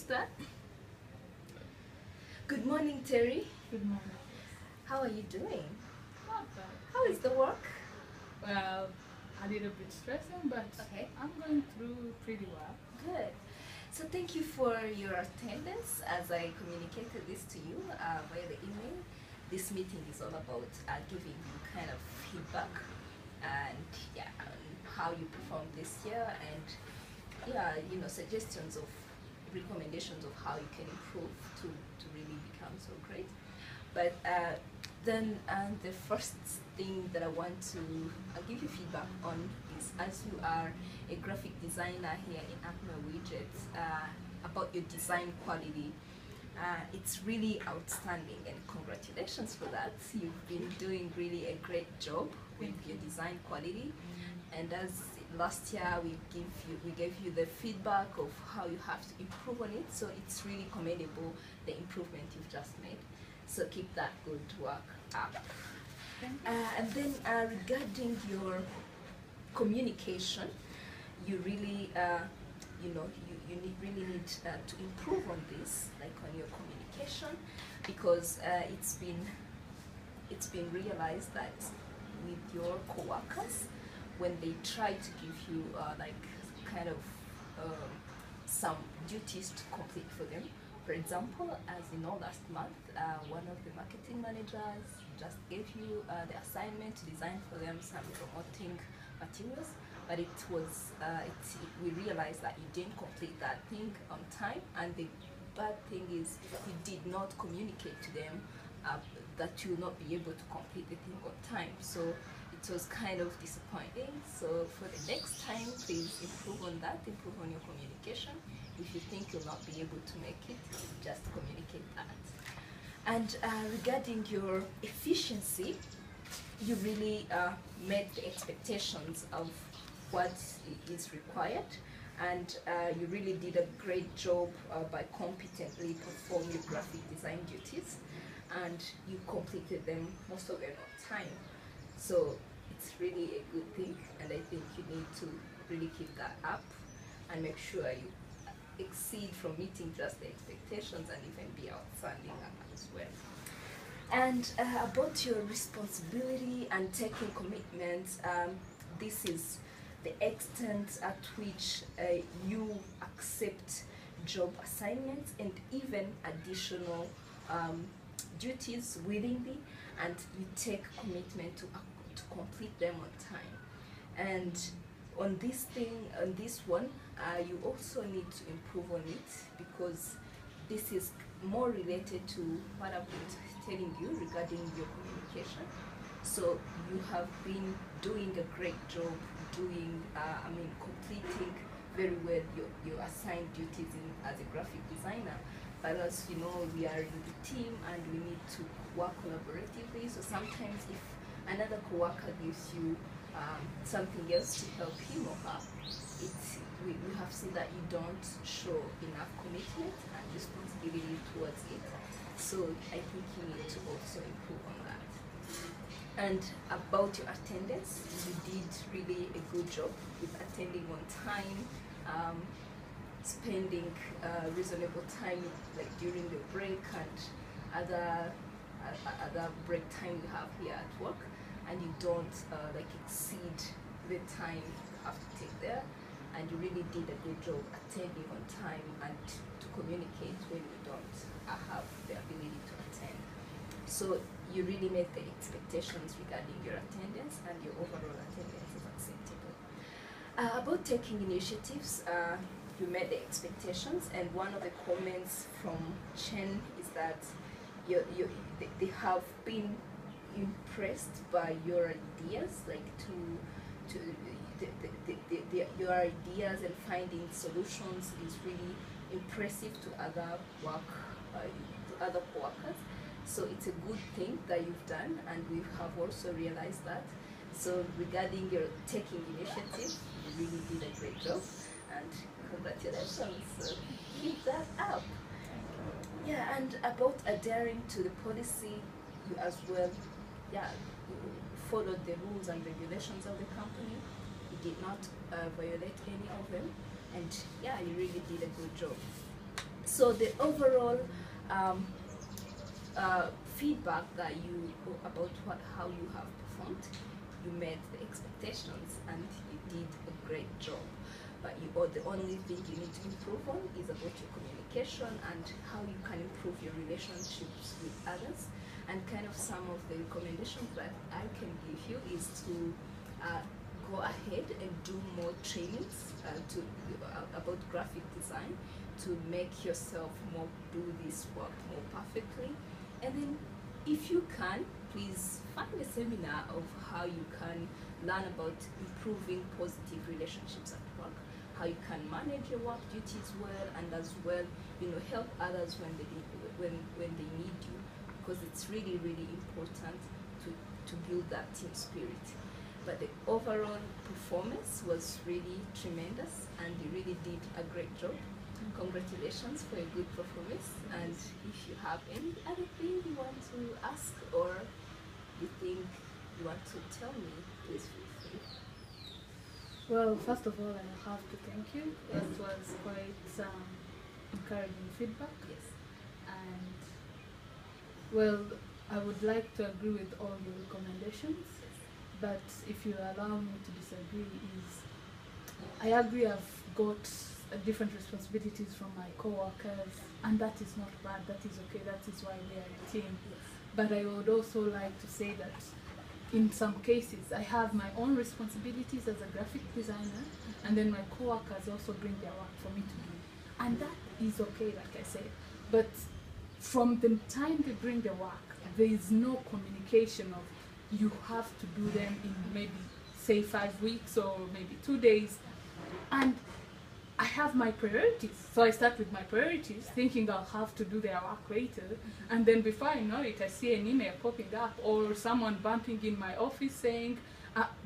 start. Good morning, Terry. Good morning. How are you doing? Not bad. How is the work? Well, a little bit stressing, but Okay. I'm going through pretty well. Good. So thank you for your attendance as I communicated this to you via the email. This meeting is all about giving you kind of feedback and on how you performed this year and suggestions of recommendations of how you can improve to really become so great. But then the first thing that I want to give you feedback on is, as you are a graphic designer here in Acme Widgets, about your design quality. It's really outstanding, and congratulations for that. You've been doing really a great job with your design quality. And as last year we gave you the feedback of how you have to improve on it, so it's really commendable, the improvement you've just made. So keep that good work up. And then regarding your communication, you really really need to improve on this, like on your communication, because it's been realized that with your co-workers, when they try to give you some duties to complete for them. For example, as you know, last month, one of the marketing managers just gave you the assignment to design for them some promoting materials, but we realized that you didn't complete that thing on time, and the bad thing is you did not communicate to them that you will not be able to complete the thing on time. So it was kind of disappointing. So for the next time, please improve on that, improve on your communication. If you think you'll not be able to make it, just communicate that. And regarding your efficiency, you really met the expectations of what is required, and you really did a great job by competently performing your graphic design duties, and you completed them, most of them on time. So it's really a good thing, and I think you need to really keep that up and make sure you exceed from meeting just the expectations and even be outstanding as well. And about your responsibility and taking commitments, this is the extent at which you accept job assignments and even additional duties willingly, and you take commitment to complete them on time. And on this one, you also need to improve on it, because this is more related to what I've been telling you regarding your communication. So you have been doing a great job completing very well your assigned duties as a graphic designer. But as you know, we are in the team and we need to work collaboratively. So sometimes if another co-worker gives you something else to help him or her, we have seen that you don't show enough commitment and responsibility towards it. So I think you need to also improve on that. And about your attendance, you did really a good job with attending on time, spending reasonable time like during the break and other break time you have here at work, and you don't exceed the time you have to take there, and you really did a good job attending on time and to communicate when you don't have the ability to attend. So you really met the expectations regarding your attendance, and your overall attendance is acceptable. About taking initiatives, you met the expectations, and one of the comments from Chen is that they have been impressed by your ideas, your ideas and finding solutions is really impressive to other workers. So it's a good thing that you've done, and we have also realized that. So regarding your taking initiative, you really did a great job, and congratulations. So keep that up. Yeah, and about adhering to the policy, you as well, you followed the rules and regulations of the company. You did not violate any of them, and you really did a good job. So the overall feedback that you about how you have performed, you met the expectations and you did a great job. But the only thing you need to improve on is about your communication and how you can improve your relationships with others. And kind of some of the recommendations that I can give you is to go ahead and do more trainings about graphic design to make yourself do this work more perfectly. And then if you can, please find a seminar of how you can learn about improving positive relationships at work, how you can manage your work duties well, and as well, help others when they need you, because it's really, really important to build that team spirit. But the overall performance was really tremendous, and you really did a great job. Congratulations for a good performance. And if you have any other thing you want to ask or you think you want to tell me, please feel free. Well, first of all, I have to thank you. Yes. It was quite encouraging feedback. Yes. And, well, I would like to agree with all your recommendations, but if you allow me to disagree, I agree I've got different responsibilities from my co-workers, and that is not bad, that is okay, that is why we are a team. Yes. But I would also like to say that in some cases I have my own responsibilities as a graphic designer, and then my co-workers also bring their work for me to do, and that is okay, like I said. But from the time they bring the work, there is no communication of you have to do them in maybe say 5 weeks or maybe 2 days. And I have my priorities, so I start with my priorities, thinking I'll have to do their work later, and then before I know it, I see an email popping up or someone bumping in my office saying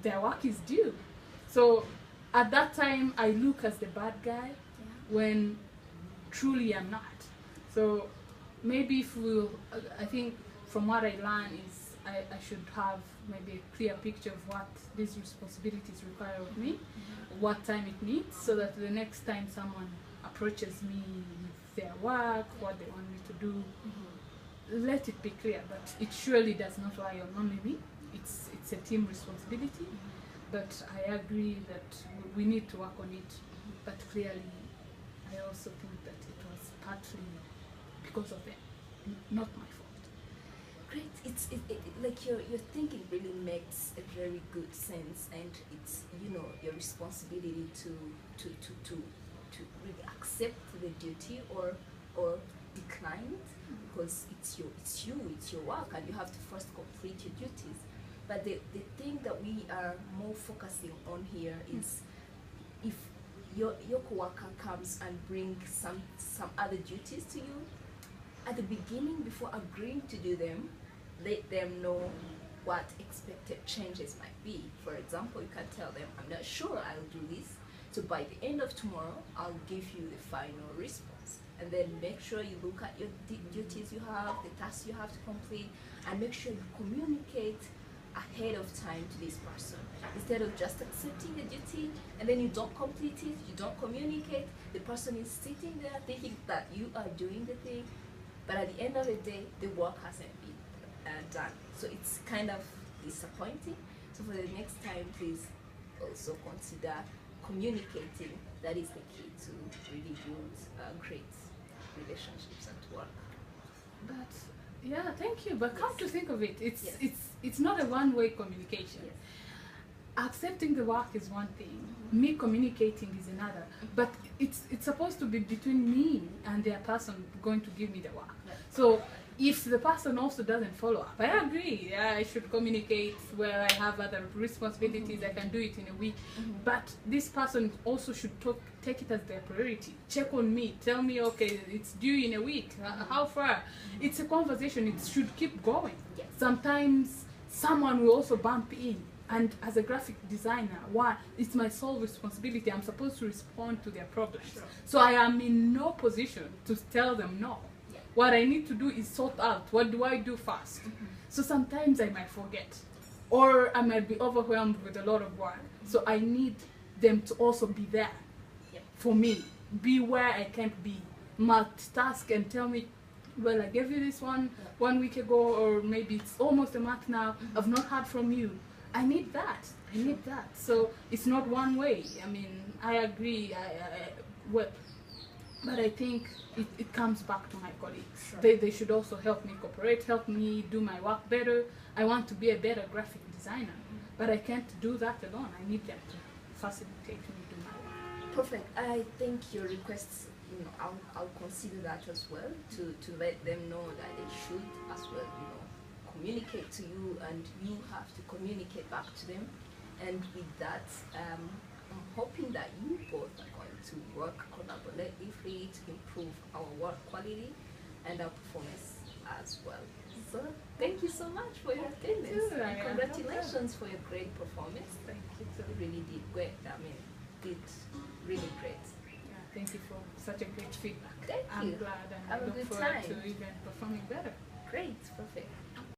their work is due. So at that time, I look as the bad guy when truly I'm not. So maybe I think from what I learned is I should have maybe a clear picture of what these responsibilities require of me, what time it needs, so that the next time someone approaches me with their work, what they want me to do, let it be clear. But it surely does not lie on only me. It's a team responsibility. But I agree that we need to work on it. But clearly, I also think that it was partly because of them, not my fault. Great. Like your thinking really makes a very good sense, and it's your responsibility to really accept the duty or decline it, because it's your work, and you have to first complete your duties. But the thing that we are more focusing on here is if your coworker comes and brings some other duties to you, at the beginning, before agreeing to do them, let them know what expected changes might be. For example, you can tell them, I'm not sure I'll do this, so by the end of tomorrow, I'll give you the final response. And then make sure you look at your duties you have, the tasks you have to complete, and make sure you communicate ahead of time to this person. Instead of just accepting the duty and then you don't complete it, you don't communicate, the person is sitting there thinking that you are doing the thing, but at the end of the day, the work hasn't been done. So it's kind of disappointing. So for the next time, please also consider communicating. That is the key to really build great relationships at work. But yeah, thank you. But come to think of it, it's not a one-way communication. Yes. Accepting the work is one thing. Me communicating is another. But it's supposed to be between me and the person going to give me the work. Yes. So if the person also doesn't follow up, I agree. Yeah, I should communicate where I have other responsibilities. I can do it in a week. But this person also should take it as their priority. Check on me. Tell me, okay, it's due in a week. How far? It's a conversation. It should keep going. Yes. Sometimes someone will also bump in. And as a graphic designer, it's my sole responsibility. I'm supposed to respond to their problems. Sure. So I am in no position to tell them no. Yeah. What I need to do is sort out, what do I do first? So sometimes I might forget, or I might be overwhelmed with a lot of work. So I need them to also be there for me, be where I can't be, multitask and tell me, well, I gave you this one 1 week ago, or maybe it's almost a month now. I've not heard from you. I need that. I need that. So it's not one way. I mean, I agree. Well, but I think it comes back to my colleagues. Sure. They should also help me cooperate, help me do my work better. I want to be a better graphic designer, but I can't do that alone. I need them to facilitate me do my work. Perfect. I think your requests, I'll consider that as well, to let them know that they should as well, communicate to you, and you have to communicate back to them. And with that, I'm hoping that you both are going to work collaboratively to improve our work quality and our performance as well. So thank you so much for your attendance. And congratulations for your great performance. Thank you. You really did great. Did really great. Yeah, thank you for such a great feedback. Thank I'm you. glad, and Have I a look good forward time. to even performing better. Great, perfect.